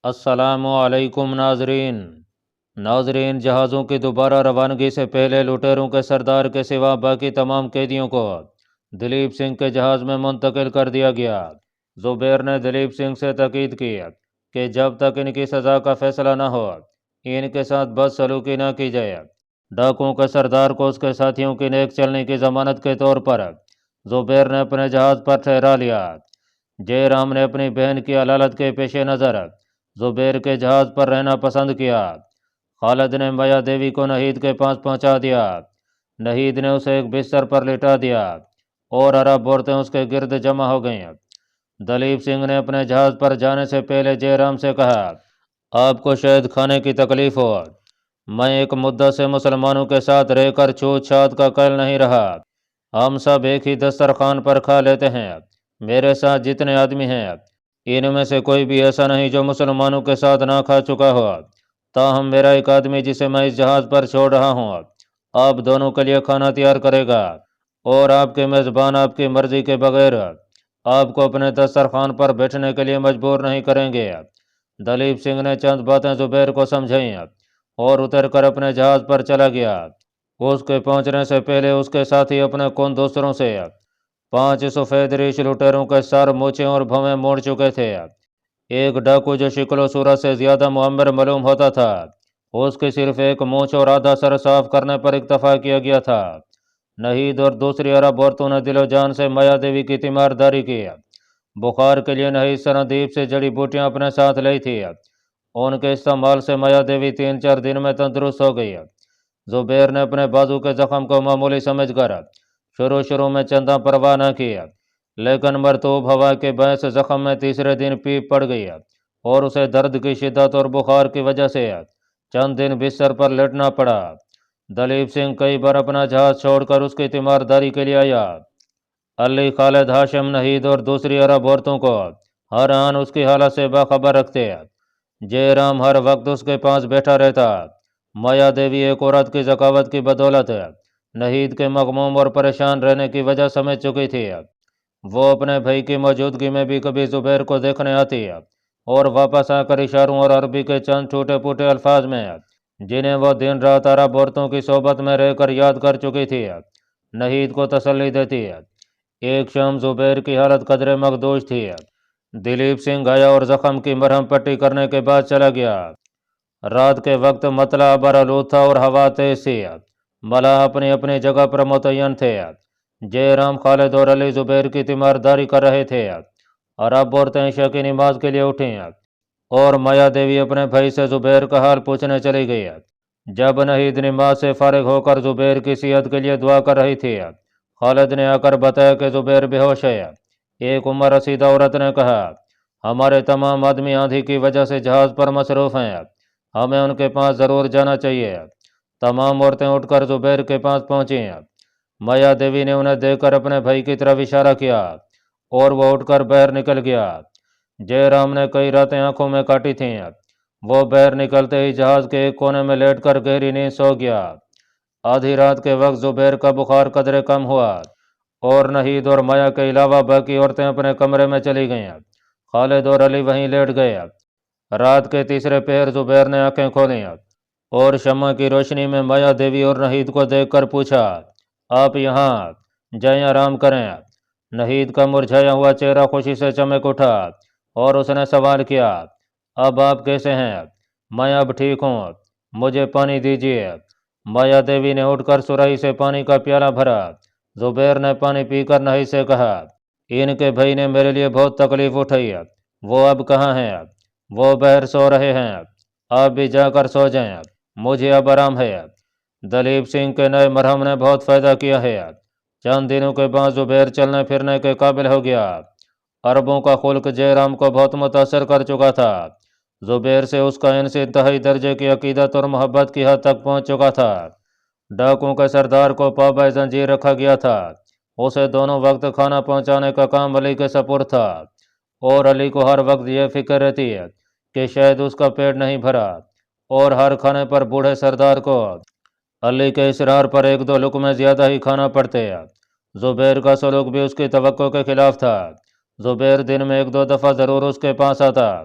السلام علیکم ناظرین، جہازوں کی دوبارہ روانگی سے پہلے لٹیروں کے سردار کے سوا باقی تمام قیدیوں کو دلیپ سنگھ کے جہاز میں منتقل کر دیا گیا۔ زبیر نے دلیپ سنگھ سے تاکید کی کہ جب تک ان کی سزا کا فیصلہ نہ ہو ان کے ساتھ بدسلوکی نہ کی جائے۔ ڈاکوؤں کے سردار کو اس کے ساتھیوں کی نیک چلنے کی ضمانت کے طور پر زبیر نے اپنے جہاز پر ٹھہرا لیا۔ جے رام نے اپنی بہن کی علالت کے پیش نظر زبیر کے جہاز پر رہنا پسند کیا۔ خالد نے مایا دیوی کو نہید کے پاس پہنچا دیا۔ نہید نے اسے ایک بستر پر لٹا دیا اور عرب عورتیں اس کے گرد جمع ہو گئیں۔ دلیپ سنگھ نے اپنے جہاز پر جانے سے پہلے جے رام سے کہا، آپ کو شاید کھانے کی تکلیف ہو، میں ایک مدت سے مسلمانوں کے ساتھ رہ کر چھوت چھات کا قائل نہیں رہا، ہم سب ایک ہی دسترخوان پر کھا لیتے ہیں۔ میرے ساتھ جتنے آدمی ہیں ان میں سے کوئی بھی ایسا نہیں جو مسلمانوں کے ساتھ نہ کھا چکا ہو، تاہم میرا ایک آدمی جسے میں اس جہاز پر چھوڑ رہا ہوں آپ دونوں کے لیے کھانا تیار کرے گا، اور آپ کے میزبان آپ کی مرضی کے بغیر آپ کو اپنے دسترخوان پر بیٹھنے کے لیے مجبور نہیں کریں گے۔ دلیپ سنگھ نے چند باتیں زبیر کو سمجھائیں اور اتر کر اپنے جہاز پر چلا گیا۔ اس کے پہنچنے سے پہلے اس کے ساتھی اپنے کون دوستوں سے 5 سفید ریش لٹیروں کے سر، مونچھیں اور بھویں موڑ چکے تھے۔ ایک ڈاکو جو شکل و صورت سے زیادہ معمر معلوم ہوتا تھا، اس کی صرف ایک مونچھ اور آدھا سر صاف کرنے پر اکتفا کیا گیا تھا۔ نہید اور دوسری عرب عورتوں نے دل و جان سے مایا دیوی کی تیمارداری کی۔ بخار کے لیے نہید سرندیپ سے جڑی بوٹیاں اپنے ساتھ لائی تھی۔ ان کے استعمال سے مایا دیوی 3-4 دن میں تندرست ہو گئی۔ زبیر نے اپنے بازو کے زخم کو معمولی سمجھ کر شروع میں چندہ پرواہ نہ کی، لیکن مرطوب ہوا کے باعث زخم میں تیسرے دن پیپ پڑ گئی اور اسے درد کی شدت اور بخار کی وجہ سے چند دن بستر پر لیٹنا پڑا۔ دلیپ سنگھ کئی بار اپنا جہاز چھوڑ کر اس کی تیمارداری کے لیے آیا۔ علی، خالد، ہاشم، نہید اور دوسری عرب عورتوں کو ہر آن اس کی حالت سے باخبر رکھتے۔ جے رام ہر وقت اس کے پاس بیٹھا رہتا۔ مایا دیوی ایک عورت کی ذکاوت کی بدولت نہید کے مغموم اور پریشان رہنے کی وجہ سمجھ چکی تھی۔ وہ اپنے بھائی کی موجودگی میں بھی کبھی زبیر کو دیکھنے آتی اور واپس آ کر اشاروں اور عربی کے چند ٹوٹے پھوٹے الفاظ میں، جنہیں وہ دن رات عرب عورتوں کی صحبت میں رہ کر یاد کر چکی تھی، نہید کو تسلی دیتی۔ ایک شام زبیر کی حالت قدرے مخدوش تھی۔ دلیپ سنگھ آیا اور زخم کی مرہم پٹی کرنے کے بعد چلا گیا۔ رات کے وقت مطلع برآلود تھا اور ہوا تیز تھی۔ ملاح اپنی اپنی جگہ پر متعین تھے۔ جے رام، خالد اور علی زبیر کی تیمارداری کر رہے تھے۔ عرب عورتیں عشاء کی نماز کے لیے اٹھیں اور مایا دیوی اپنے بھائی سے زبیر کا حال پوچھنے چلی گئی۔ جب نہید نماز سے فارغ ہو کر زبیر کی صحت کے لیے دعا کر رہی تھی، خالد نے آ کر بتایا کہ زبیر بے ہوش ہے۔ ایک عمر رسیدہ عورت نے کہا، ہمارے تمام آدمی آندھی کی وجہ سے جہاز پر مصروف ہیں، ہمیں ان کے پاس ضرور جانا چاہیے۔ تمام عورتیں اٹھ کر زبیر کے پاس پہنچیں۔ مایا دیوی نے انہیں دیکھ کر اپنے بھائی کی طرف اشارہ کیا اور وہ اٹھ کر باہر نکل گیا۔ جے رام نے کئی راتیں آنکھوں میں کاٹی تھیں۔ وہ باہر نکلتے ہی جہاز کے ایک کونے میں لیٹ کر گہری نیند سو گیا۔ آدھی رات کے وقت زبیر کا بخار قدرے کم ہوا اور نہید اور مایا کے علاوہ باقی عورتیں اپنے کمرے میں چلی گئیں۔ خالد اور علی وہیں لیٹ گئے۔ رات کے تیسرے پہر زبیر نے آنکھیں کھولیں اور شمع کی روشنی میں مایا دیوی اور نہید کو دیکھ کر پوچھا، آپ یہاں جائیں آرام کریں۔ نہید کا مرجھایا ہوا چہرہ خوشی سے چمک اٹھا اور اس نے سوال کیا، اب آپ کیسے ہیں؟ میں اب ٹھیک ہوں، مجھے پانی دیجیے۔ مایا دیوی نے اٹھ کر سراہی سے پانی کا پیالہ بھرا۔ زبیر نے پانی پی کر نہید سے کہا، ان کے بھائی نے میرے لیے بہت تکلیف اٹھائی، وہ اب کہاں ہیں؟ وہ باہر سو رہے ہیں، آپ بھی جا کر سو جائیں، مجھے اب آرام ہے۔ دلیپ سنگھ کے نئے مرہم نے بہت فائدہ کیا ہے۔ چند دنوں کے بعد زبیر چلنے پھرنے کے قابل ہو گیا۔ عربوں کا خلق جے رام کو بہت متاثر کر چکا تھا۔ زبیر سے اس کا انس انتہائی درجے کی عقیدت اور محبت کی حد تک پہنچ چکا تھا۔ ڈاکوؤں کے سردار کو پابند زنجیر رکھا گیا تھا۔ اسے دونوں وقت کھانا پہنچانے کا کام علی کے سپرد تھا اور علی کو ہر وقت یہ فکر رہتی ہے کہ شاید اس کا پیٹ نہیں بھرا، اور ہر کھانے پر بوڑھے سردار کو علی کے اصرار پر 1-2 لقمے زیادہ ہی کھانا پڑتے۔ زبیر کا سلوک بھی اس کی توقع کے خلاف تھا۔ زبیر دن میں 1-2 دفعہ ضرور اس کے پاس آتا،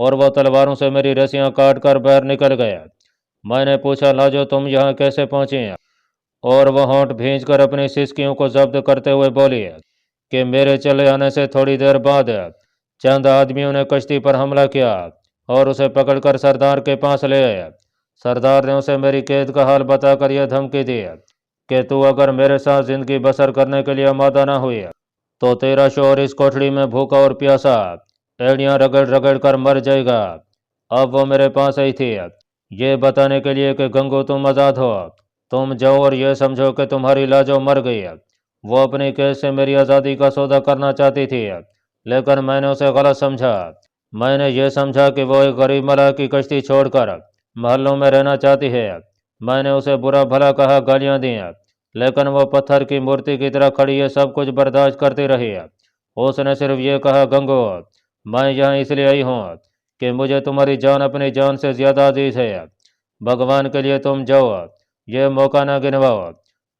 اور وہ تلواروں سے میری رسیاں کاٹ کر باہر نکل گیا۔ میں نے پوچھا لاجو تم یہاں کیسے پہنچے ہیں؟ اور وہ ہونٹ بھینچ کر اپنی سسکیوں کو ضبط کرتے ہوئے بولی کہ میرے چلے آنے سے تھوڑی دیر بعد چند آدمیوں نے کشتی پر حملہ کیا اور اسے پکڑ کر سردار کے پاس لے آئے۔ سردار نے اسے میری قید کا حال بتا کر یہ دھمکی دی کہ تو اگر میرے ساتھ زندگی بسر کرنے کے لیے آمادہ نہ ہوئی تو تیرا شوہر اس کوٹھڑی میں بھوکا اور پیاسا ایڑیاں رگڑ رگڑ کر مر جائے گا۔ اب وہ میرے پاس آئی تھی یہ بتانے کے لیے کہ گنگو تم آزاد ہو، تم جاؤ اور یہ سمجھو کہ تمہاری لاجو مر گئی۔ وہ اپنی قید سے میری آزادی کا سودا کرنا چاہتی تھی، لیکن میں نے اسے غلط سمجھا۔ میں نے یہ سمجھا کہ وہ ایک غریب ملاح کی کشتی چھوڑ کر محلوں میں رہنا چاہتی ہے۔ میں نے اسے برا بھلا کہا، گالیاں دیں، لیکن وہ پتھر کی مورتی کی طرح کھڑی یہ سب کچھ برداشت کرتی رہی۔ اس نے صرف یہ کہا، گنگو میں یہاں اس لیے آئی ہوں کہ مجھے تمہاری جان اپنی جان سے زیادہ عزیز ہے۔ بھگوان کے لیے تم جاؤ، یہ موقع نہ گنواؤ۔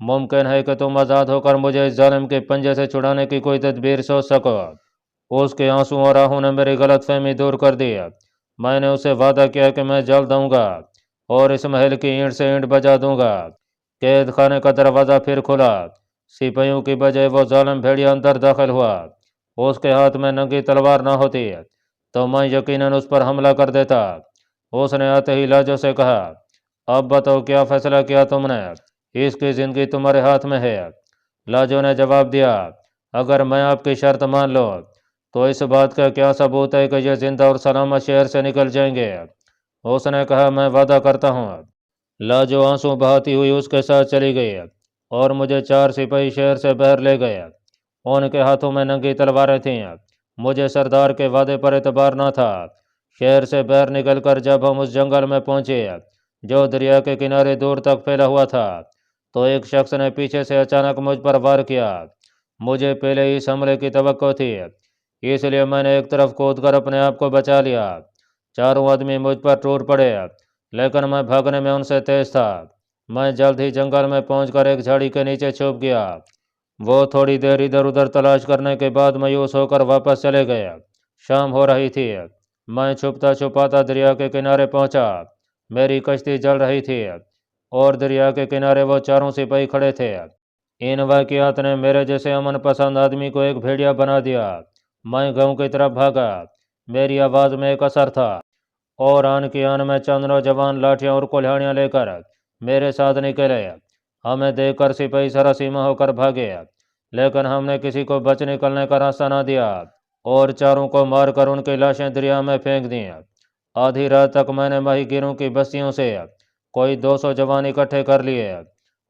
ممکن ہے کہ تم آزاد ہو کر مجھے اس ظالم کے پنجے سے چھڑانے کی کوئی تدبیر سوچ سکو۔ اس کے آنسو اور آہوں نے میری غلط فہمی دور کر دی۔ میں نے اسے وعدہ کیا کہ میں جلد آؤں گا اور اس محل کی اینٹ سے اینٹ بجا دوں گا۔ قید خانے کا دروازہ پھر کھلا۔ سپاہیوں کی بجائے وہ ظالم بھیڑیا اندر داخل ہوا۔ اس کے ہاتھ میں ننگی تلوار نہ ہوتی تو میں یقیناً اس پر حملہ کر دیتا۔ اس نے آتے ہی لاجو سے کہا، اب بتاؤ کیا فیصلہ کیا تم نے؟ اس کی زندگی تمہارے ہاتھ میں ہے۔ لاجو نے جواب دیا، اگر میں آپ کی شرط مان لوں تو اس بات کا کیا ثبوت ہے کہ یہ زندہ اور سلامت شہر سے نکل جائیں گے؟ اس نے کہا، میں وعدہ کرتا ہوں۔ لاجو آنسو بہاتی ہوئی اس کے ساتھ چلی گئی اور مجھے 4 سپاہی شہر سے باہر لے گئے۔ ان کے ہاتھوں میں ننگی تلواریں تھیں۔ مجھے سردار کے وعدے پر اعتبار نہ تھا۔ شہر سے باہر نکل کر جب ہم اس جنگل میں پہنچے جو دریا کے کنارے دور تک پھیلا ہوا تھا تو ایک شخص نے پیچھے سے اچانک مجھ پر وار کیا۔ مجھے پہلے ہی اس حملے کی توقع تھی، اس لیے میں نے ایک طرف کود کر اپنے آپ کو بچا لیا۔ چاروں آدمی مجھ پر ٹوٹ پڑے، لیکن میں بھاگنے میں ان سے تیز تھا۔ میں جلد ہی جنگل میں پہنچ کر ایک جھاڑی کے نیچے چھپ گیا۔ وہ تھوڑی دیر ادھر ادھر تلاش کرنے کے بعد مایوس ہو کر واپس چلے گئے۔ شام ہو رہی تھی۔ میں چھپتا چھپاتا دریا کے کنارے پہنچا۔ میری کشتی جل رہی تھی اور دریا کے کنارے وہ 4 سپاہی کھڑے تھے۔ ان واقعات نے میرے جیسے امن پسند آدمی کو ایک بھیڑیا بنا دیا۔ میں گاؤں کی طرف بھاگا۔ میری آواز میں ایک اثر تھا اور آن کی آن میں چند نوجوان لاٹھیاں اور کلہاڑیاں لے کر میرے ساتھ نکلے۔ ہمیں دیکھ کر سپاہی سراسیمہ ہو کر بھاگے، لیکن ہم نے کسی کو بچ نکلنے کا راستہ نہ دیا اور 4 کو مار کر ان کی لاشیں دریا میں پھینک دیں۔ آدھی رات تک میں نے ماہی گیروں کی بستیوں سے کوئی 200 جوان اکٹھے کر لیے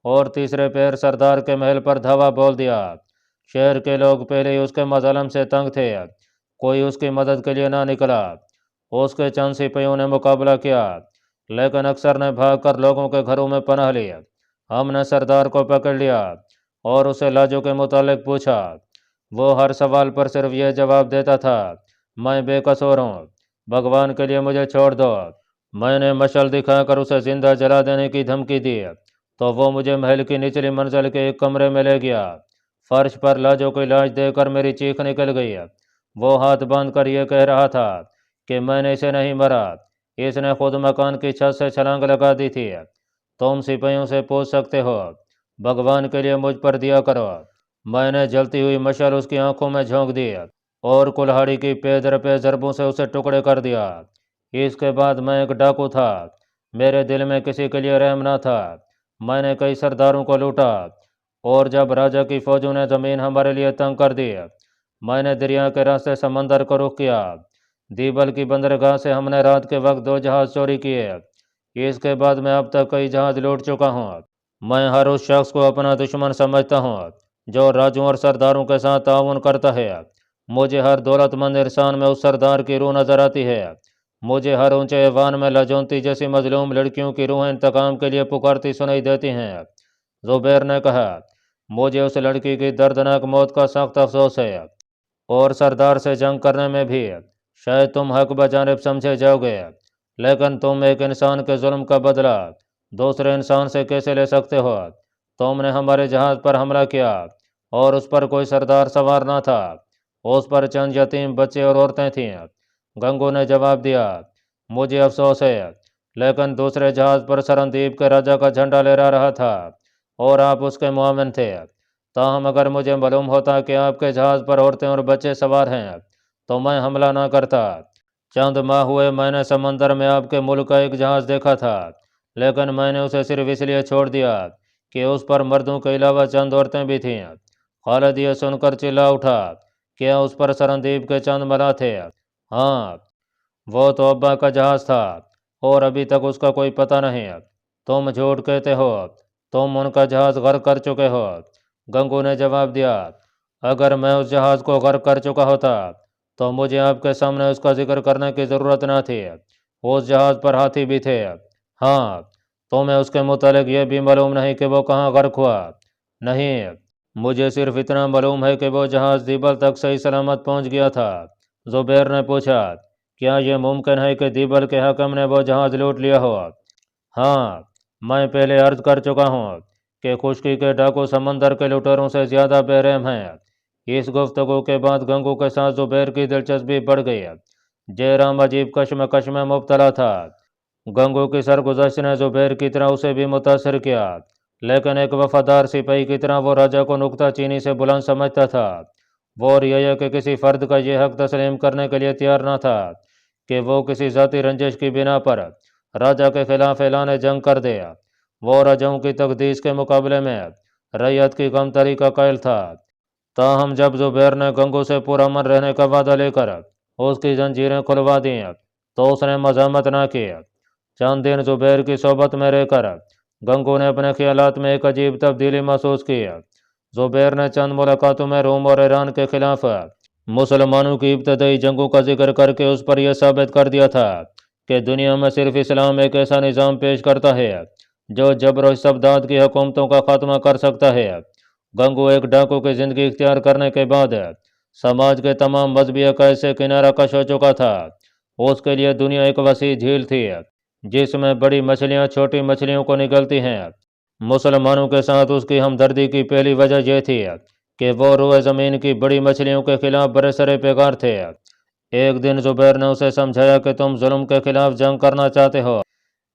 اور تیسرے پیر سردار کے محل پر دھاوا بول دیا۔ شہر کے لوگ پہلے ہی اس کے مظالم سے تنگ تھے، کوئی اس کی مدد کے لیے نہ نکلا۔ اس کے چند سپاہیوں نے مقابلہ کیا، لیکن اکثر نے بھاگ کر لوگوں کے گھروں میں پناہ لی۔ ہم نے سردار کو پکڑ لیا اور اسے لاجو کے متعلق پوچھا۔ وہ ہر سوال پر صرف یہ جواب دیتا تھا، میں بے قصور ہوں، بھگوان کے لیے مجھے چھوڑ دو۔ میں نے مشعل دکھا کر اسے زندہ جلا دینے کی دھمکی دی تو وہ مجھے محل کی نچلی منزل کے ایک کمرے میں لے گیا۔ فرش پر لاجو کی لاش دیکھ کر میری چیخ نکل گئی۔ وہ ہاتھ باندھ کر یہ کہہ رہا تھا کہ میں نے اسے نہیں مرا، اس نے خود مکان کی چھت سے چھلانگ لگا دی تھی۔ تم سپاہیوں سے پوچھ سکتے ہو، بھگوان کے لیے مجھ پر دیا کرو۔ میں نے جلتی ہوئی مشعل اس کی آنکھوں میں جھونک دی اور کلہاڑی کی پے در پے ضربوں سے اسے ٹکڑے کر دیا۔ اس کے بعد میں ایک ڈاکو تھا، میرے دل میں کسی کے لیے رحم نہ تھا۔ میں نے کئی سرداروں کو لوٹا اور جب راجا کی فوجوں نے زمین ہمارے لیے تنگ کر دی، میں نے دریا کے راستے سمندر کو رخ کیا۔ دیبل کی بندرگاہ سے ہم نے رات کے وقت 2 جہاز چوری کیے۔ اس کے بعد میں اب تک کئی جہاز لوٹ چکا ہوں۔ میں ہر اس شخص کو اپنا دشمن سمجھتا ہوں جو راجوں اور سرداروں کے ساتھ تعاون کرتا ہے۔ مجھے ہر دولت مند انسان میں اس سردار کی روح نظر آتی ہے۔ مجھے ہر اونچے ایوان میں لجونتی جیسی مظلوم لڑکیوں کی روحیں انتقام کے لیے پکارتی سنائی دیتی ہیں۔ زبیر نے کہا، مجھے اس لڑکی کی دردناک موت کا سخت افسوس ہے اور سردار سے جنگ کرنے میں بھی شاید تم حق بجانب سمجھے جاؤ گے، لیکن تم ایک انسان کے ظلم کا بدلہ دوسرے انسان سے کیسے لے سکتے ہو؟ تم نے ہمارے جہاز پر حملہ کیا اور اس پر کوئی سردار سوار نہ تھا، اس پر چند یتیم بچے اور عورتیں تھیں۔ گنگو نے جواب دیا، مجھے افسوس ہے، لیکن دوسرے جہاز پر سرندیپ کے راجا کا جھنڈا لہرا رہا تھا اور آپ اس کے معاون تھے۔ تاہم اگر مجھے معلوم ہوتا کہ آپ کے جہاز پر عورتیں اور بچے سوار ہیں تو میں حملہ نہ کرتا۔ چند ماہ ہوئے میں نے سمندر میں آپ کے ملک کا ایک جہاز دیکھا تھا، لیکن میں نے اسے صرف اس لیے چھوڑ دیا کہ اس پر مردوں کے علاوہ چند عورتیں بھی تھیں۔ خالد یہ سن کر چلا اٹھا، کیا اس پر سرندیپ کے چند ملا تھے؟ ہاں، وہ تو ابا کا جہاز تھا اور ابھی تک اس کا کوئی پتہ نہیں۔ تم جھوٹ کہتے ہو، تم ان کا جہاز غرق کر چکے ہو۔ گنگو نے جواب دیا، اگر میں اس جہاز کو غرق کر چکا ہوتا تو مجھے آپ کے سامنے اس کا ذکر کرنے کی ضرورت نہ تھی۔ اس جہاز پر ہاتھی بھی تھے۔ ہاں، تمہیں اس کے متعلق یہ بھی معلوم نہیں کہ وہ کہاں غرق ہوا؟ نہیں، مجھے صرف اتنا معلوم ہے کہ وہ جہاز دیبل تک صحیح سلامت پہنچ گیا تھا۔ زبیر نے پوچھا، کیا یہ ممکن ہے کہ دیبل کے حاکم نے وہ جہاز لوٹ لیا ہو؟ ہاں، میں پہلے عرض کر چکا ہوں کہ خشکی کے ڈاکو سمندر کے لٹوروں سے زیادہ بے رحم ہیں۔ اس گفتگو کے بعد گنگو کے ساتھ زبیر کی دلچسپی بڑھ گئی۔ جے رام عجیب کشمکش میں مبتلا تھا۔ گنگو کی سرگزشت نے زبیر کی طرح اسے بھی متاثر کیا، لیکن ایک وفادار سپاہی کی طرح وہ راجا کو نکتہ چینی سے بلند سمجھتا تھا۔ وہ رعایا کے کسی فرد کا یہ حق تسلیم کرنے کے لیے تیار نہ تھا کہ وہ کسی ذاتی رنجش کی بنا پر راجا کے خلاف اعلان جنگ کر دے۔ وہ راجاؤں کی تقدیس کے مقابلے میں رعیت کی کمتری کا قائل تھا۔ تاہم جب زبیر نے گنگو سے پرامن رہنے کا وعدہ لے کر اس کی زنجیریں کھلوا دیں تو اس نے مزاحمت نہ کی۔ چند دن زبیر کی صحبت میں رہ کر گنگو نے اپنے خیالات میں ایک عجیب تبدیلی محسوس کی۔ زبیر نے چند ملاقاتوں میں روم اور ایران کے خلاف مسلمانوں کی ابتدائی جنگوں کا ذکر کر کے اس پر یہ ثابت کر دیا تھا کہ دنیا میں صرف اسلام ایک ایسا نظام پیش کرتا ہے جو جبر و استبداد کی حکومتوں کا خاتمہ کر سکتا ہے۔ گنگو ایک ڈاکو کی زندگی اختیار کرنے کے بعد سماج کے تمام مذہبی عقائد سے کنارہ کش ہو چکا تھا۔ اس کے لیے دنیا ایک وسیع جھیل تھی جس میں بڑی مچھلیاں چھوٹی مچھلیوں کو نگلتی ہیں۔ مسلمانوں کے ساتھ اس کی ہمدردی کی پہلی وجہ یہ تھی کہ وہ روئے زمین کی بڑی مچھلیوں کے خلاف برسر پیکار تھے۔ ایک دن زبیر نے اسے سمجھایا کہ تم ظلم کے خلاف جنگ کرنا چاہتے ہو۔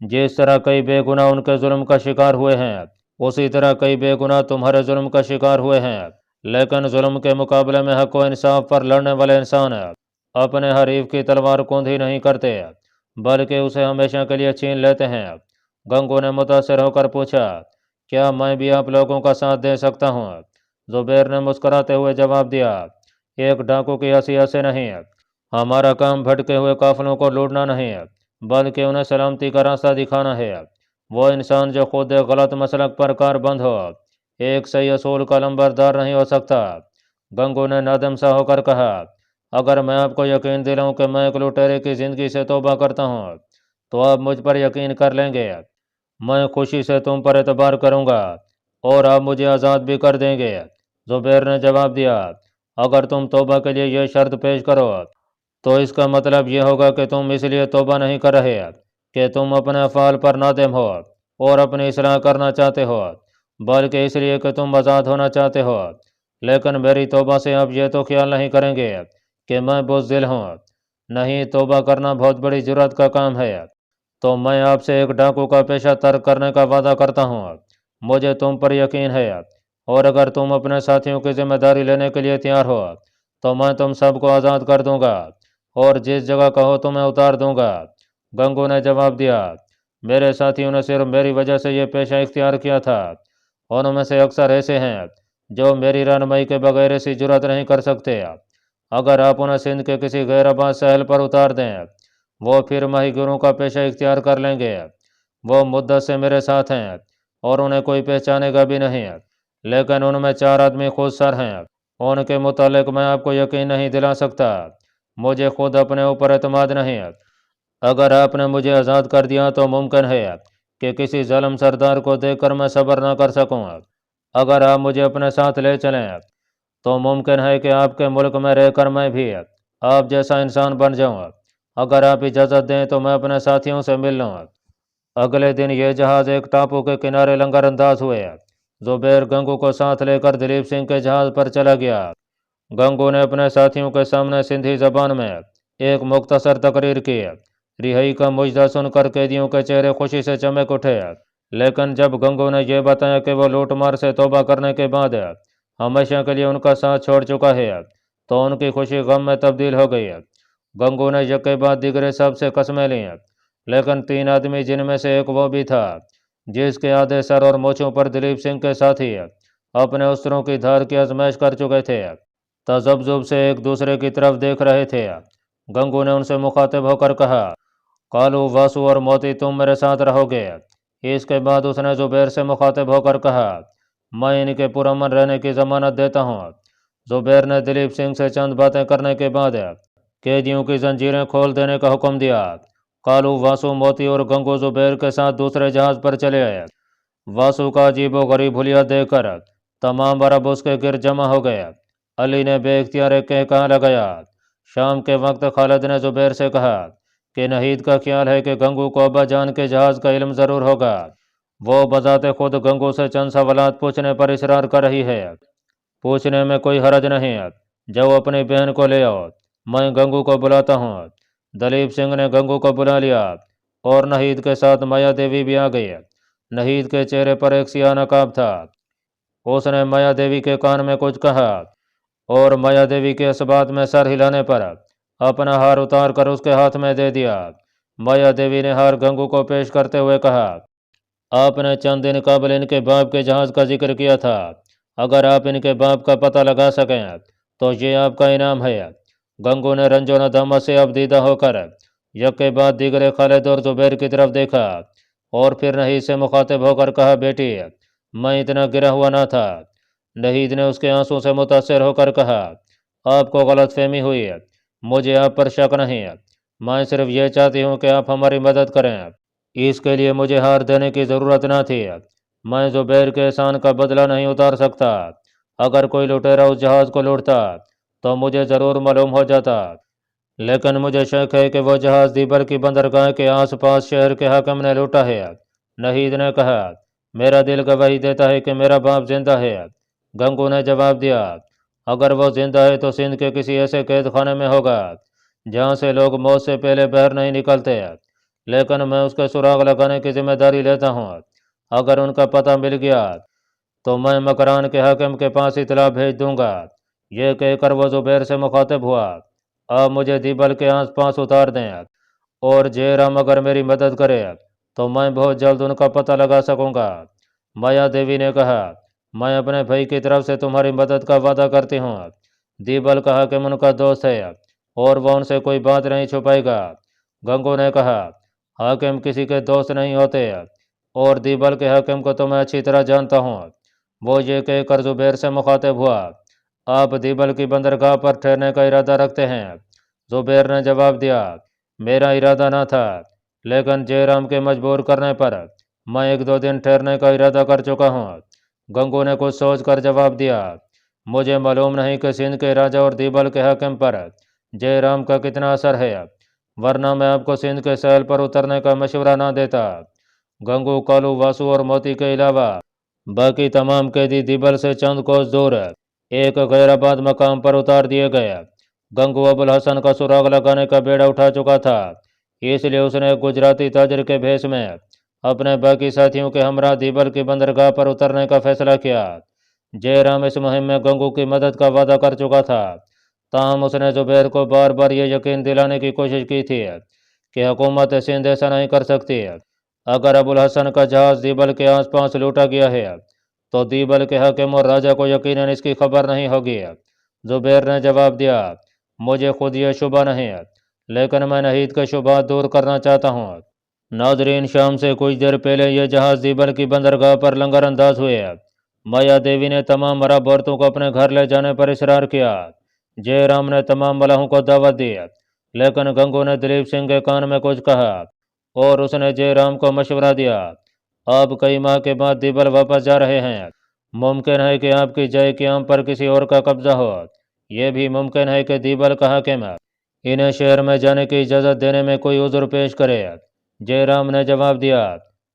جس طرح کئی بے گناہ ان کے ظلم کا شکار ہوئے ہیں، اسی طرح کئی بے گناہ تمہارے ظلم کا شکار ہوئے ہیں۔ لیکن ظلم کے مقابلے میں حق و انصاف پر لڑنے والے انسان اپنے حریف کی تلوار کوندھی نہیں کرتے بلکہ اسے ہمیشہ کے لیے چھین لیتے ہیں۔ گنگو نے متاثر ہو کر پوچھا، کیا میں بھی آپ لوگوں کا ساتھ دے سکتا ہوں؟ زبیر نے مسکراتے ہوئے جواب دیا، ایک ڈاکو کی حیثیت سے نہیں، ہمارا کام بھٹکے ہوئے قافلوں کو لوٹنا نہیں بلکہ انہیں سلامتی کا راستہ دکھانا ہے۔ وہ انسان جو خود ایک غلط مسلک پر کار بند ہو ایک صحیح اصول کا لمبردار نہیں ہو سکتا۔ گنگو نے نادم سا ہو کر کہا، اگر میں آپ کو یقین دلاؤں کہ میں ایک لٹیرے کی زندگی سے توبہ کرتا ہوں تو آپ مجھ پر یقین کر لیں گے۔ میں خوشی سے تم پر اعتبار کروں گا اور آپ مجھے آزاد بھی کر دیں گے۔ زبیر نے جواب دیا، اگر تم توبہ کے لیے یہ شرط پیش کرو تو اس کا مطلب یہ ہوگا کہ تم اس لیے توبہ نہیں کر رہے کہ تم اپنے افعال پر نادم ہو اور اپنی اصلاح کرنا چاہتے ہو، بلکہ اس لیے کہ تم آزاد ہونا چاہتے ہو۔ لیکن میری توبہ سے آپ یہ تو خیال نہیں کریں گے کہ میں بزدل ہوں۔ نہیں، توبہ کرنا بہت بڑی جرات کا کام ہے۔ تو میں آپ سے ایک ڈاکو کا پیشہ ترک کرنے کا وعدہ کرتا ہوں۔ مجھے تم پر یقین ہے اور اگر تم اپنے ساتھیوں کی ذمہ داری لینے کے لیے تیار ہو تو میں تم سب کو آزاد کر دوں گا اور جس جگہ کہو تمہیں اتار دوں گا۔ گنگو نے جواب دیا، میرے ساتھیوں نے صرف میری وجہ سے یہ پیشہ اختیار کیا تھا۔ ان میں سے اکثر ایسے ہیں جو میری رہنمائی کے بغیر ایسی جرات نہیں کر سکتے۔ اگر آپ انہیں سندھ کے کسی غیر آباد ساحل پر اتار دیں وہ پھر ماہی گیروں کا پیشہ اختیار کر لیں گے۔ وہ مدت سے میرے ساتھ ہیں اور انہیں کوئی پہچانے گا بھی نہیں، لیکن ان میں 4 آدمی خود سر ہیں۔ ان کے متعلق میں آپ کو یقین نہیں دلا سکتا۔ مجھے خود اپنے اوپر اعتماد نہیں۔ اگر آپ نے مجھے آزاد کر دیا تو ممکن ہے کہ کسی ظالم سردار کو دیکھ کر میں صبر نہ کر سکوں۔ اگر آپ مجھے اپنے ساتھ لے چلیں تو ممکن ہے کہ آپ کے ملک میں رہ کر میں بھی آپ جیسا انسان بن جاؤں۔ اگر آپ اجازت دیں تو میں اپنے ساتھیوں سے مل لوں۔ اگلے دن یہ جہاز ایک ٹاپو کے کنارے لنگر انداز ہوئے۔ زبیر گنگو کو ساتھ لے کر دلیپ سنگھ کے جہاز پر چلا گیا۔ گنگو نے اپنے ساتھیوں کے سامنے سندھی زبان میں ایک مختصر تقریر کی۔ رہائی کا مجدہ سن کر قیدیوں کے چہرے خوشی سے چمک اٹھے، لیکن جب گنگو نے یہ بتایا کہ وہ لوٹ مار سے توبہ کرنے کے بعد ہمیشہ کے لیے ان کا ساتھ چھوڑ چکا ہے تو ان کی خوشی غم میں تبدیل ہو گئی۔ گنگو نے یک کے بعد دیگرے سب سے قسمیں لیں، لیکن 3 آدمی جن میں سے ایک وہ بھی تھا جس کے آدھے سر اور مونچھوں پر دلیپ سنگھ کے ساتھی اپنے اسطروں کی دھار کی آزمائش کر چکے تھے، تذبذب سے ایک دوسرے کی طرف دیکھ رہے تھے۔ گنگو نے ان سے مخاطب ہو کر کہا، کالو، واسو اور موتی تم میرے ساتھ رہو گے۔ اس کے بعد اس نے زبیر سے مخاطب ہو کر کہا، میں ان کے پرامن رہنے کی ضمانت دیتا ہوں۔ زبیر نے دلیپ سنگھ سے چند باتیں کرنے کے بعد قیدیوں کی زنجیریں کھول دینے کا حکم دیا۔ کالو، واسو، موتی اور گنگو زبیر کے ساتھ دوسرے جہاز پر چلے آئے۔ واسو کا عجیب و غریب حلیہ دیکھ کر تمام عرب اس کے گرد جمع ہو گئے۔ علی نے بے اختیار ایک کہا لگایا۔ شام کے وقت خالد نے زبیر سے کہا کہ نہید کا خیال ہے کہ گنگو کو ابا جان کے جہاز کا علم ضرور ہوگا۔ وہ بذات خود گنگو سے چند سوالات پوچھنے پر اصرار کر رہی ہے۔ پوچھنے میں کوئی حرج نہیں، جاؤ اپنی بہن کو لے آؤ، میں گنگو کو بلاتا ہوں۔ دلیپ سنگھ نے گنگو کو بلا لیا اور نہید کے ساتھ مایا دیوی بھی آ گئی۔ نہید کے چہرے پر ایک سیاہ نقاب تھا۔ اس نے مایا دیوی کے کان میں کچھ کہا اور مایا دیوی کے اس بات میں سر ہلانے پر اپنا ہار اتار کر اس کے ہاتھ میں دے دیا۔ مایا دیوی نے ہار گنگو کو پیش کرتے ہوئے کہا، آپ نے چند دن قبل ان کے باپ کے جہاز کا ذکر کیا تھا، اگر آپ ان کے باپ کا پتہ لگا سکیں تو یہ آپ کا انعام ہے۔ گنگو نے رنج و ندامت سے ابدیدہ ہو کر یک کے بعد دیگر خالد اور زبیر کی طرف دیکھا اور پھر نہید سے مخاطب ہو کر کہا، بیٹی میں اتنا گرا ہوا نہ تھا۔ نہید نے اس کے آنسوں سے متاثر ہو کر کہا، آپ کو غلط فہمی ہوئی، مجھے آپ پر شک نہیں، میں صرف یہ چاہتی ہوں کہ آپ ہماری مدد کریں۔ اس کے لیے مجھے ہار دینے کی ضرورت نہ تھی، میں زبیر کے احسان کا بدلہ نہیں اتار سکتا۔ اگر کوئی لٹیرا اس جہاز کو لوٹتا تو مجھے ضرور معلوم ہو جاتا، لیکن مجھے شک ہے کہ وہ جہاز دیبر کی بندرگاہ کے آس پاس شہر کے حاکم نے لوٹا ہے۔ نہید نے کہا، میرا دل گواہی دیتا ہے کہ میرا باپ زندہ ہے۔ گنگو نے جواب دیا، اگر وہ زندہ ہے تو سندھ کے کسی ایسے قید خانے میں ہوگا جہاں سے لوگ موت سے پہلے باہر نہیں نکلتے، لیکن میں اس کے سراغ لگانے کی ذمہ داری لیتا ہوں۔ اگر ان کا پتہ مل گیا تو میں مکران کے حاکم کے پاس اطلاع بھیج دوں گا۔ یہ کہہ کر وہ زبیر سے مخاطب ہوا، آپ مجھے دیبل کے آس پاس اتار دیں اور جیرام اگر میری مدد کرے تو میں بہت جلد ان کا پتہ لگا سکوں گا۔ مایا دیوی نے کہا، میں اپنے بھائی کی طرف سے تمہاری مدد کا وعدہ کرتی ہوں۔ دیبل کا حاکم ان کا دوست ہے اور وہ ان سے کوئی بات نہیں چھپائے گا۔ گنگو نے کہا، حاکم کسی کے دوست نہیں ہوتے اور دیبل کے حاکم کو تو میں اچھی طرح جانتا ہوں۔ وہ یہ کہہ کر زبیر سے مخاطب ہوا، آپ دیبل کی بندرگاہ پر ٹھہرنے کا ارادہ رکھتے ہیں؟ زبیر نے جواب دیا، میرا ارادہ نہ تھا، لیکن جیرام کے مجبور کرنے پر میں 1-2 دن ٹھہرنے کا ارادہ کر چکا ہوں۔ گنگو نے کچھ سوچ کر جواب دیا، مجھے معلوم نہیں کہ سندھ کے راجا اور دیبل کے حاکم پر جیرام کا کتنا اثر ہے، ورنہ میں آپ کو سندھ کے ساحل پر اترنے کا مشورہ نہ دیتا۔ گنگو، کالو، واسو اور موتی کے علاوہ باقی تمام قیدی دیبل سے چند کوس دور ایک غیر آباد مقام پر اتار دیے گئے۔ گنگو ابو الحسن کا سراغ لگانے کا بیڑا اٹھا چکا تھا، اس لیے اس نے ایک گجراتی تاجر کے بھیس میں اپنے باقی ساتھیوں کے ہمراہ دیبل کی بندرگاہ پر اترنے کا فیصلہ کیا۔ جیرام اس مہم میں گنگو کی مدد کا وعدہ کر چکا تھا، تاہم اس نے زبیر کو بار بار یہ یقین دلانے کی کوشش کی تھی کہ حکومت سندھ ایسا نہیں کر سکتی۔ اگر ابو الحسن کا جہاز دیبل کے آس پاس لوٹا گیا ہے تو دیبل کے حاکم اور راجا کو یقیناً اس کی خبر نہیں ہوگی۔ زبیر نے جواب دیا، مجھے خود یہ شبہ نہیں، لیکن میں نہید کے شبہات دور کرنا چاہتا ہوں۔ ناظرین، شام سے کچھ دیر پہلے یہ جہاز دیبل کی بندرگاہ پر لنگر انداز ہوئے۔ مایا دیوی نے تمام عرب عورتوں کو اپنے گھر لے جانے پر اصرار کیا۔ جیرام نے تمام ملاحوں کو دعوت دی، لیکن گنگو نے دلیپ سنگھ کے کان میں کچھ کہا اور اس نے جیرام کو مشورہ دیا، آپ کئی ماہ کے بعد دیبل واپس جا رہے ہیں، ممکن ہے کہ آپ کی جائے قیام پر کسی اور کا قبضہ ہو، یہ بھی ممکن ہے کہ دیبل کا حاکم انہیں شہر میں جانے کی اجازت دینے میں کوئی عذر پیش کرے۔ جیرام نے جواب دیا،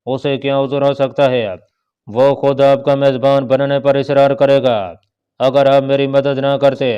اسے کیا عذر ہو سکتا ہے، وہ خود آپ کا میزبان بننے پر اصرار کرے گا۔ اگر آپ میری مدد نہ کرتے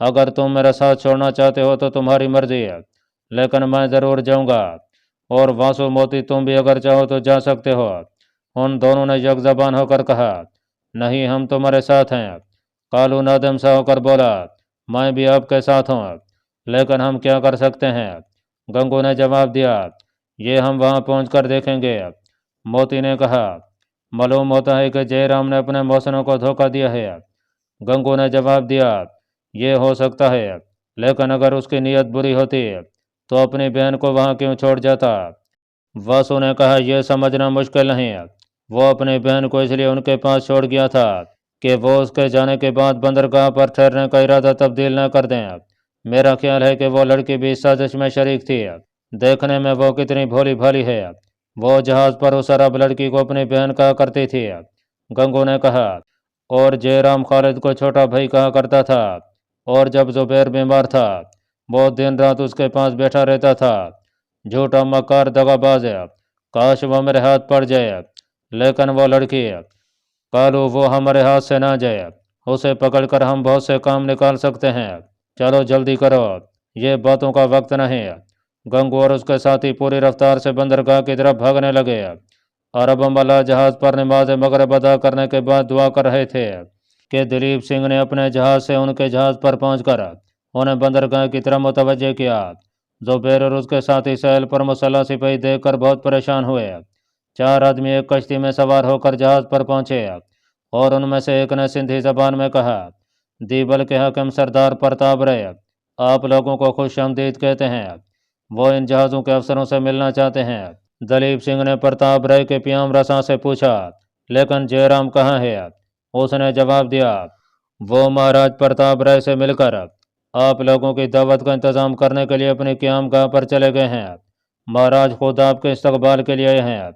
اگر تم میرا ساتھ چھوڑنا چاہتے ہو تو تمہاری مرضی ہے، لیکن میں ضرور جاؤں گا، اور واسو موتی تم بھی اگر چاہو تو جا سکتے ہو۔ ان دونوں نے یک زبان ہو کر کہا، نہیں، ہم تمہارے ساتھ ہیں۔ کالو نادم سا ہو کر بولا، میں بھی آپ کے ساتھ ہوں، لیکن ہم کیا کر سکتے ہیں؟ گنگو نے جواب دیا، یہ ہم وہاں پہنچ کر دیکھیں گے۔ موتی نے کہا، معلوم ہوتا ہے کہ جے رام نے اپنے محسنوں کو دھوکہ دیا ہے۔ گنگو نے جواب دیا، یہ ہو سکتا ہے، لیکن اگر اس کی نیت بری ہوتی تو اپنی بہن کو وہاں کیوں چھوڑ جاتا؟ واسو نے کہا، یہ سمجھنا مشکل نہیں، وہ اپنی بہن کو اس لیے ان کے پاس چھوڑ گیا تھا کہ وہ اس کے جانے کے بعد بندرگاہ پر ٹھہرنے کا ارادہ تبدیل نہ کر دیں۔ میرا خیال ہے کہ وہ لڑکی بھی اس سازش میں شریک تھی۔ دیکھنے میں وہ کتنی بھولی بھالی ہے، وہ جہاز پر اس عرب لڑکی کو اپنی بہن کہا کرتی تھی۔ گنگو نے کہا، اور جے رام خالد کو چھوٹا بھائی کہا کرتا تھا، اور جب زبیر بیمار تھا وہ دن رات اس کے پاس بیٹھا رہتا تھا۔ جھوٹا مکار دغا باز ہے، کاش وہ میرے ہاتھ پڑ جائے، لیکن وہ لڑکی ہے، کالو وہ ہمارے ہاتھ سے نہ جائے، اسے پکڑ کر ہم بہت سے کام نکال سکتے ہیں۔ چلو جلدی کرو، یہ باتوں کا وقت نہیں۔ گنگو اور اس کے ساتھی پوری رفتار سے بندرگاہ کی طرف بھاگنے لگے۔ عرب ملا جہاز پر نماز مغرب ادا کرنے کے بعد دعا کر رہے تھے کہ دلیپ سنگھ نے اپنے جہاز سے ان کے جہاز پر پہنچ کر انہیں بندرگاہ کی طرف متوجہ کیا۔ زبیر اور اس کے ساتھی ساحل پر مسلح سپاہی دیکھ کر بہت پریشان ہوئے۔ 4 آدمی ایک کشتی میں سوار ہو کر جہاز پر پہنچے، اور ان میں سے ایک نے سندھی زبان میں کہا، دیبل کے حاکم سردار پرتاپ رائے آپ لوگوں کو خوش آمدید کہتے ہیں، وہ ان جہازوں کے افسروں سے ملنا چاہتے ہیں۔ دلیپ سنگھ نے پرتاپ رائے کے پیام رساں سے پوچھا، لیکن جے رام کہاں ہے؟ اس نے جواب دیا، وہ مہاراج پرتاپ رائے سے مل کر آپ لوگوں کی دعوت کا انتظام کرنے کے لیے اپنی قیام گاہ پر چلے گئے ہیں۔ مہاراج خود آپ کے استقبال کے لیے آئے ہیں۔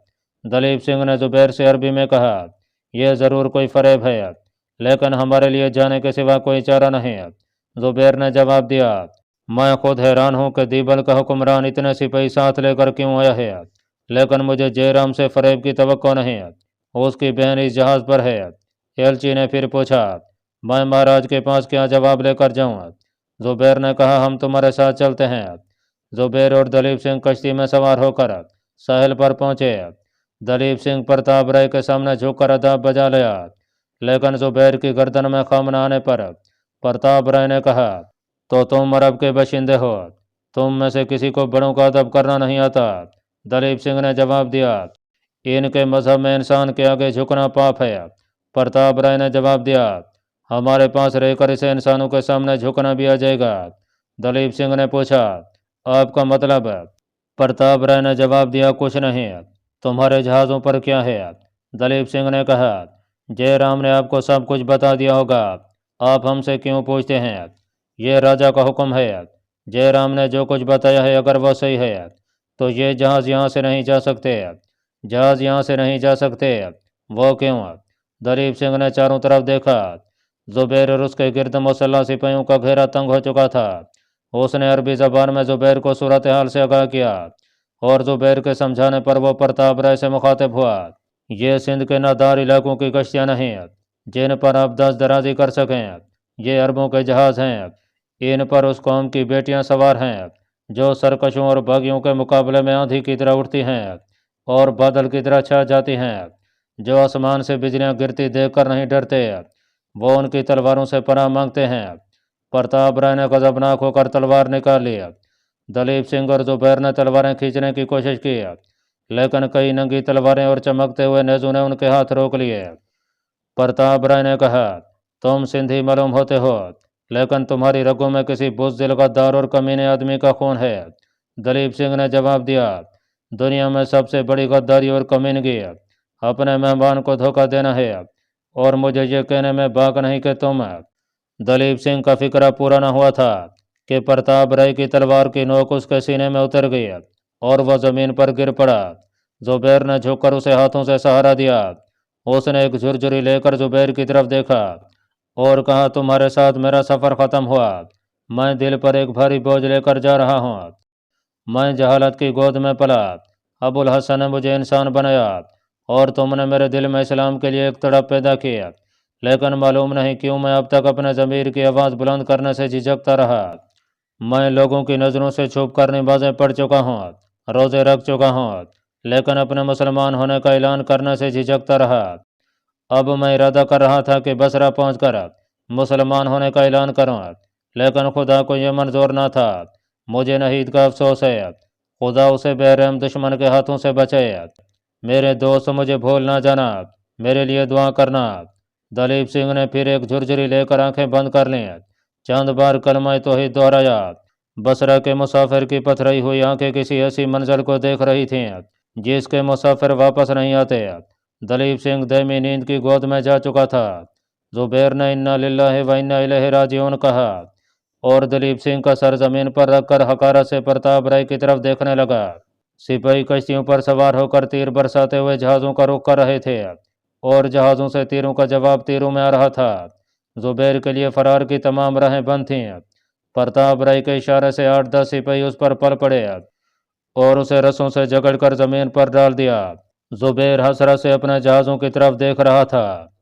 دلیپ سنگھ نے زبیر سے عربی میں کہا، یہ ضرور کوئی فریب ہے، لیکن ہمارے لیے جانے کے سوا کوئی چارہ نہیں۔ زبیر نے جواب دیا، میں خود حیران ہوں کہ دیبل کا حکمران اتنے سپاہی ساتھ لے کر کیوں آیا ہے، لیکن مجھے جے رام سے فریب کی توقع نہیں، اس کی بہن اس جہاز پر ہے۔ ایلچی نے پھر پوچھا، میں مہاراج کے پاس کیا جواب لے کر جاؤں؟ زبیر نے کہا، ہم تمہارے ساتھ چلتے ہیں۔ زبیر اور دلیپ سنگھ کشتی میں سوار ہو کر ساحل پر پہنچے۔ دلیپ سنگھ پرتاپ رائے کے سامنے جھک کر ادب بجا لیا، لیکن زبیر کی گردن میں خم نہ آنے پر پرتاپ رائے نے کہا، تو تم عرب کے باشندے ہو، تم میں سے کسی کو بڑوں کا ادب کرنا نہیں آتا؟ دلیپ سنگھ نے جواب دیا، ان کے مذہب میں انسان کے آگے جھکنا پاپ ہے۔ پرتاپ رائے نے جواب دیا، ہمارے پاس رہ کر اسے انسانوں کے سامنے جھکنا بھی آ جائے گا۔ دلیپ سنگھ نے پوچھا، آپ کا مطلب؟ پرتاپ رائے نے جواب دیا، کچھ نہیں، تمہارے جہازوں پر کیا ہے؟ دلیپ سنگھ نے کہا، جے رام نے آپ کو سب کچھ بتا دیا ہوگا، آپ ہم سے کیوں پوچھتے ہیں؟ یہ راجا کا حکم ہے، جے رام نے جو کچھ بتایا ہے اگر وہ صحیح ہے تو یہ جہاز یہاں سے نہیں جا سکتے۔ جہاز یہاں سے نہیں جا سکتے؟ وہ کیوں؟ دلیپ سنگھ نے چاروں طرف دیکھا۔ زبیر اور اس کے گرد مسلح سپاہیوں کا گھیرا تنگ ہو چکا تھا۔ اس نے عربی زبان میں زبیر کو صورتحال سے آگاہ کیا، اور زبیر کے سمجھانے پر وہ پرتاپ رائے سے مخاطب ہوا، یہ سندھ کے نادار علاقوں کی کشتیاں نہیں جن پر آپ دست درازی کر سکیں، یہ عربوں کے جہاز ہیں، ان پر اس قوم کی بیٹیاں سوار ہیں جو سرکشوں اور باغیوں کے مقابلے میں آندھی کی طرح اٹھتی ہیں اور بادل کی طرح چھا جاتی ہیں، جو آسمان سے بجلیاں گرتی دیکھ کر نہیں ڈرتے، وہ ان کی تلواروں سے پناہ مانگتے ہیں۔ پرتاپ رائے نے غضبناک ہو کر تلوار نکال لی۔ دلیپ سنگھ اور زبیر نے تلواریں کھینچنے کی کوشش کی، لیکن کئی ننگی تلواریں اور چمکتے ہوئے نیزوں نے ان کے ہاتھ روک لیے۔ پرتاپ رائے نے کہا، تم سندھی معلوم ہوتے ہو، لیکن تمہاری رگوں میں کسی بزدل غدار اور کمینے آدمی کا خون ہے۔ دلیپ سنگھ نے جواب دیا، دنیا میں سب سے بڑی غداری اور کمینگی اپنے مہمان کو دھوکہ دینا ہے، اور مجھے یہ کہنے میں باک نہیں کہ تم۔ دلیپ سنگھ کا فکرہ پورا نہ ہوا تھا کہ پرتاپ رائے کی تلوار کی نوک اس کے سینے میں اتر گئی اور وہ زمین پر گر پڑا۔ زبیر نے جھک کر اسے ہاتھوں سے سہارا دیا۔ اس نے ایک جھرجھری لے کر زبیر کی طرف دیکھا اور کہا، تمہارے ساتھ میرا سفر ختم ہوا، میں دل پر ایک بھاری بوجھ لے کر جا رہا ہوں۔ میں جہالت کی گود میں پلا، ابو الحسن نے مجھے انسان بنایا، اور تم نے میرے دل میں اسلام کے لیے ایک تڑپ پیدا کی۔ لیکن معلوم نہیں کیوں میں اب تک اپنے ضمیر کی آواز بلند کرنے سے جھجکتا رہا۔ میں لوگوں کی نظروں سے چھپ کر نمازیں پڑھ چکا ہوں، روزے رکھ چکا ہوں، لیکن اپنے مسلمان ہونے کا اعلان کرنے سے جھجکتا رہا۔ اب میں ارادہ کر رہا تھا کہ بصرہ پہنچ کر مسلمان ہونے کا اعلان کروں، لیکن خدا کو یہ منظور نہ تھا۔ مجھے نحید کا افسوس ہے، خدا اسے بے رحم دشمن کے ہاتھوں سے بچے۔ میرے دوست مجھے بھول نہ جانا، میرے لیے دعا کرنا۔ دلیپ سنگھ نے پھر ایک جھرجھری لے کر آنکھیں بند کر لیں، چند بار کلمہ توحید دہرایا۔ بصرہ کے مسافر کی پتھرائی ہوئی آنکھیں کسی ایسی منزل کو دیکھ رہی تھیں جس کے مسافر واپس نہیں آتے۔ دلیپ سنگھ دائمی نیند کی گود میں جا چکا تھا۔ زبیر نے انا للہ و انا الیہ راجعون کہا اور دلیپ سنگھ کا سر زمین پر رکھ کر حقارت سے پرتاپ رائے کی طرف دیکھنے لگا۔ سپاہی کشتیوں پر سوار ہو کر تیر برساتے ہوئے جہازوں کا رخ کر رہے تھے اور جہازوں سے تیروں کا جواب تیروں میں آ رہا تھا۔ زبیر کے لیے فرار کی تمام راہیں بند تھیں۔ پرتاپ رائے کے اشارے سے 8-10 سپاہی اس پر پل پڑے اور اسے رسوں سے جکڑ کر زمین پر ڈال دیا۔ زبیر حسرت سے اپنے جہازوں کی طرف دیکھ رہا تھا۔